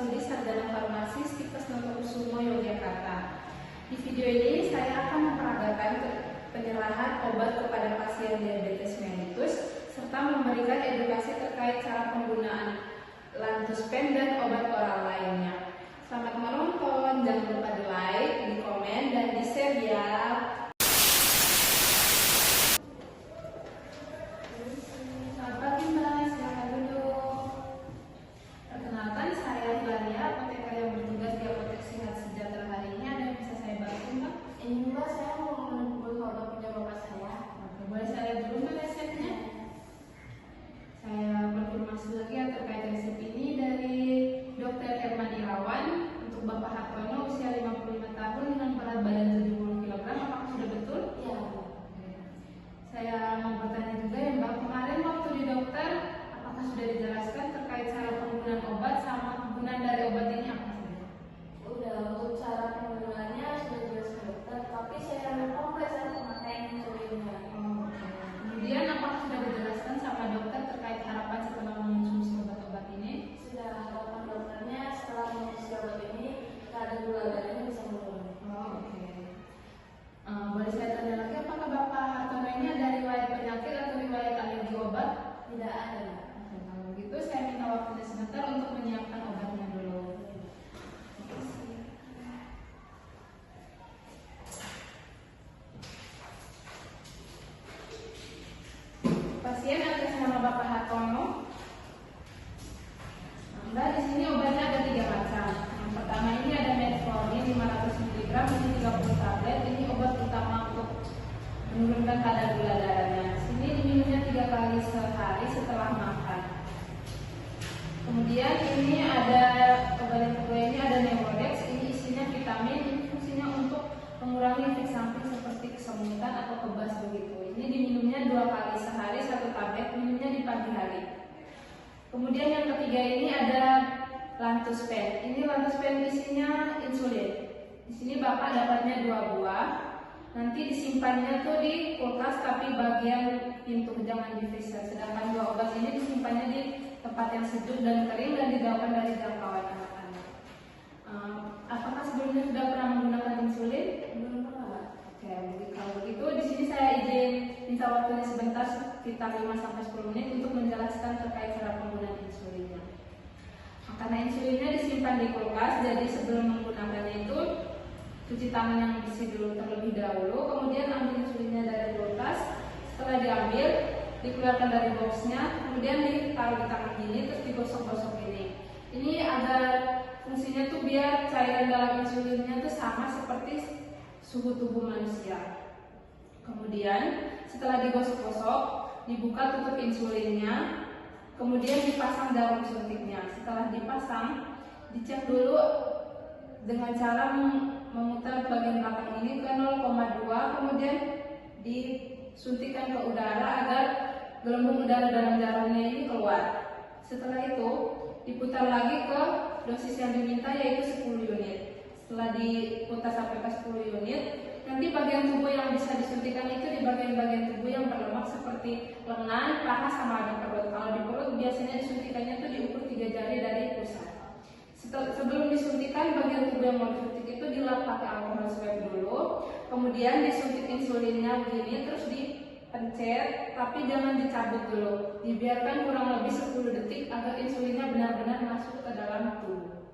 Studi Sarjana Farmasi Stikes Notokusumo Yogyakarta. Di video ini saya akan memperagakan penyerahan obat kepada pasien diabetes mellitus serta memberikan edukasi terkait cara penggunaan Lantus-Pen dan obat oral lainnya. Selamat menonton, jangan lupa di like, di komen, dan di share ya. Selamat pagi Mbak, silakan duduk. Perkenalkan, saya Hilania, apoteker yang bertugas di Apotek Sehat Sejahtera hari ini. Ada yang bisa saya bantu Mbak? Ini Mbak, saya mau menunggu obat punya bapak saya. Oke, boleh saya lihat dulu Mbak resepnya? Saya konfirmasi lagi ya terkait resep ini dari Dr. Herman Irawan untuk Bapak Hartono, usia 55 tahun dengan berat badan 70 kg. Apakah sudah betul? Iya. Saya mau bertanya juga ya Mbak, kemarin waktu di dokter apakah sudah dijelaskan terkait cara penggunaan obat sama penggunaan dari obat ini apa saja? Udah, untuk cara penggunaannya sudah jelas dokter, tapi saya lupa saya memakai insulinnya. Kemudian apakah sudah dijelaskan sama dokter terkait harapan setelah mengonsumsi obat-obat ini? Sudah, harapan dokternya setelah mengonsumsi obat ini kadar gula darahnya bisa menurun. Boleh saya tanya lagi, apakah Bapak Hartono ini ada riwayat penyakit atau riwayat alergi obat? Tidak ada. Oke, kalau begitu saya minta waktunya sebentar untuk menyiapkan obatnya dulu. Pasien atas nama Bapak Hartono. Mbak, di sini obatnya ada 3 macam. Yang pertama ini ada metformin 500 mg, ini 30 tablet. Ini obat utama untuk menurunkan kadar gula darahnya. Sini diminumnya 3 kali sehari setelah makan. Kemudian ini ada obat yang kedua, ini ada Nemodex. Ini isinya vitamin, ini fungsinya untuk mengurangi efek samping seperti kesemutan atau kebas begitu. Ini diminumnya 2 kali sehari 1 tablet, minumnya di pagi hari. Kemudian yang ketiga ini ada Lantus-Pen. Ini Lantus-Pen isinya insulin. Di sini Bapak dapatnya 2 buah. Nanti disimpannya tuh di kulkas tapi bagian pintu, jangan di freezer. Sedangkan 2 obat ini disimpannya di tempat yang sejuk dan kering dan dijauhkan dari jangkauan anak-anak. Apakah sebelumnya sudah pernah menggunakan insulin? Belum pernah. Oke, kalau begitu di sini saya izin minta waktunya sebentar sekitar 5-10 menit untuk menjelaskan terkait cara penggunaan insulinnya. Karena insulinnya disimpan di kulkas, jadi sebelum menggunakannya itu cuci tangan yang bersih dulu terlebih dahulu, kemudian ambil insulinnya dari kulkas. Setelah diambil, dikeluarkan dari boxnya, kemudian ditaruh di tangan gini, terus digosok-gosok ini. Ini agar fungsinya tuh biar cairan dalam insulinnya tuh sama seperti suhu tubuh manusia. Kemudian setelah digosok-gosok, dibuka tutup insulinnya, kemudian dipasang jarum suntiknya. Setelah dipasang, dicek dulu dengan cara memutar bagian belakang ini ke 0,2, kemudian disuntikkan ke udara agar gelembung udara dalam jarumnya ini keluar. Setelah itu diputar lagi ke dosis yang diminta, yaitu 10 unit. Setelah diputar sampai ke 10 unit, nanti bagian tubuh yang bisa disuntikan itu di bagian-bagian tubuh yang berlemak seperti lengan, paha, sama di perut. Kalau di perut biasanya disuntikannya itu diukur 3 jari dari pusat. Sebelum disuntikan, bagian tubuh yang mau disuntik itu dilap pakai alkohol swab dulu, kemudian disuntik insulinnya begini, terus dipencet, tapi jangan dicabut dulu. Dibiarkan kurang lebih 10 detik agar insulinnya benar-benar masuk ke dalam tubuh.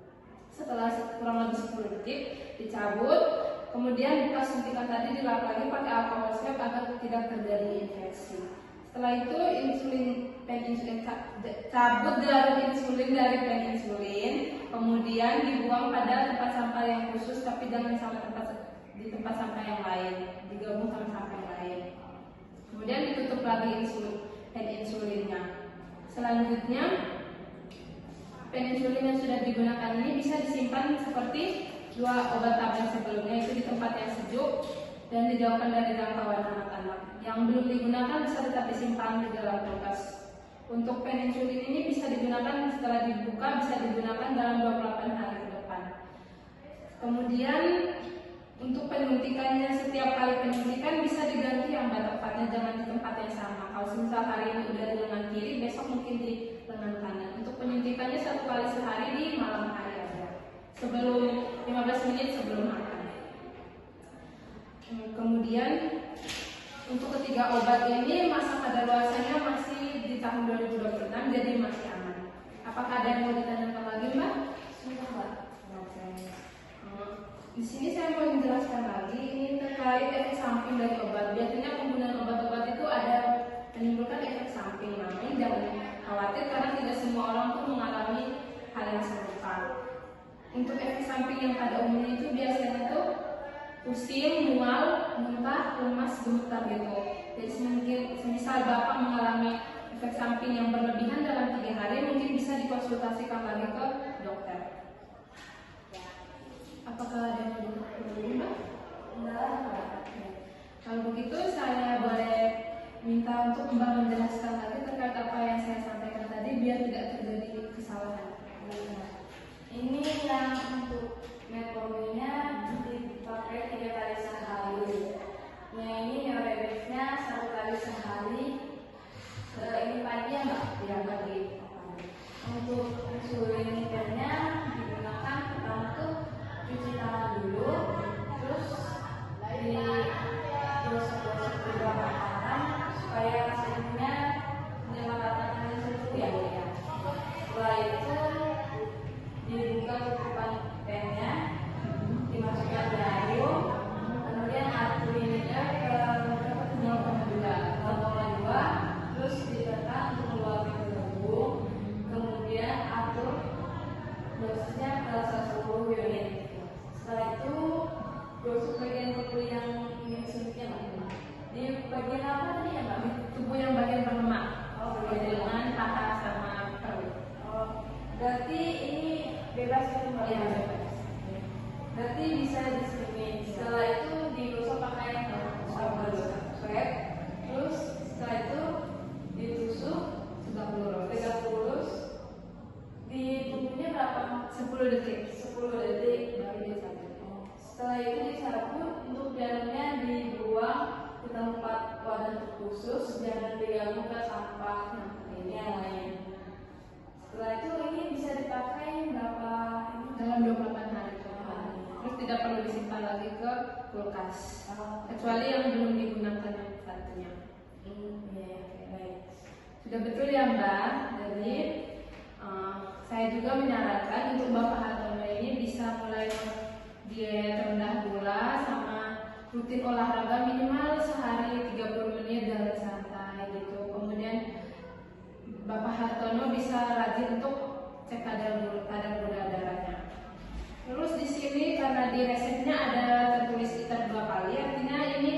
Setelah kurang lebih 10 detik, dicabut, kemudian bekas suntikan tadi dilap lagi pakai alkohol swab agar tidak terjadi infeksi. Setelah itu pen insulin cabut jarum insulin dari pen insulin, kemudian dibuang pada tempat sampah yang khusus, tapi jangan sampai di tempat sampah yang lain, digabung sama sampah yang lain. Kemudian ditutup lagi pen insulinnya. Selanjutnya pen insulin yang sudah digunakan ini bisa disimpan seperti 2 obat tablet sebelumnya, itu di tempat yang sejuk dan dijauhkan dari jangkauan anak-anak. Yang belum digunakan bisa tetap disimpan di dalam kulkas. Untuk pen insulin ini bisa digunakan setelah dibuka, bisa digunakan dalam 28 hari ke depan. Kemudian untuk penyuntikannya, setiap kali penyuntikan bisa diganti yang tepatnya, jangan di tempat yang sama. Kalau misal hari ini udah di lengan kiri, besok mungkin di lengan kanan. Untuk penyuntikannya 1 kali sehari di malam hari. sebelum 15 menit sebelum makan. Kemudian untuk ketiga obat ini masa kadaluarsanya masih di tahun 2026, jadi masih aman. Apakah ada yang mau ditanyakan lagi, Mbak? Sudah, Mbak. Oke. Di sini saya mau menjelaskan lagi ini terkait efek samping dari obat. Biasanya penggunaan obat-obat itu ada menimbulkan efek samping. Namun jangan khawatir karena tidak semua orang tuh mengalami hal yang serupa. Untuk efek samping yang pada umumnya itu biasanya tuh pusing, mual, muntah, lemas, gemetar gitu. Jadi semisal Bapak mengalami efek samping yang berlebihan dalam 3 hari, mungkin bisa dikonsultasikan lagi ke dokter. Apakah ada yang mau ditanyakan, Mbak? Enggak, Mbak. Kalau begitu saya boleh minta untuk Mbak menjelaskan lagi terkait apa yang saya sampaikan tadi biar tidak terjadi kesalahan. Ini yang untuk metforminnya dipakai 3 kali sehari. Yang ini Neorebexnya 1 kali sehari. Ini pagi ya, Mbak? Ya, bagi. Untuk insulin pennya digunakan pertama tuh cuci tangan dulu, terus digosok-gosok beberapa tangan supaya hasilnya menyelamatkan sesuatu ya. Setelah itu dibuka tutupan pennya, dimasukkan jarum, kemudian atur limitnya ke 0,2, terus ditekan untuk mengeluarkan ke lambung, kemudian atur dosisnya ke 110 unit. Setelah itu gosok bagian tubuh yang ingin disuntiknya, Mbak. Di bagian apa tadi ya, Mbak? Tubuh yang bagian berlemak. Oh, Dengan paha sama perut. Oh, berarti ini bebas ya, Mbak? Ya, bebas. Berarti bisa disini. Setelah itu digosok pakai swab. Terus setelah itu ditusuk Tegak lurus. tegak lurus. Ditunggunya berapa? 10 detik. 10 detik. Baru dicabut. Setelah itu dicabut, untuk jarumnya dibuang ke tempat wadah khusus, jangan digabung ke sampah yang lain. Setelah itu ini bisa dipakai berapa? Dalam 28 hari. Terus tidak perlu disimpan lagi ke kulkas. Kecuali yang belum digunakan yang satunya. Iya, baik. Sudah betul ya, Mbak? Jadi saya juga menyarankan untuk Bapak Hartono ini bisa mulai diet rendah gula sama rutin olahraga minimal sehari 30 menit jalan santai gitu. Kemudian Bapak Hartono bisa rajin untuk cek kadar gula darahnya. Terus di sini karena di resepnya ada tertulis sekitar 2 kali, artinya ini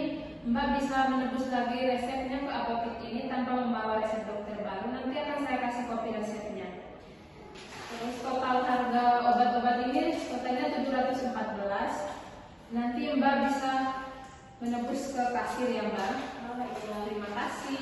Mbak bisa menebus lagi resepnya ke apotek ini tanpa membawa resep dokter baru. Nanti akan saya kasih kopi resepnya. Terus total harga obat-obat ini totalnya 714. Nanti Mbak bisa menebus ke kasir ya, Mbak. Oh, iya. Terima kasih.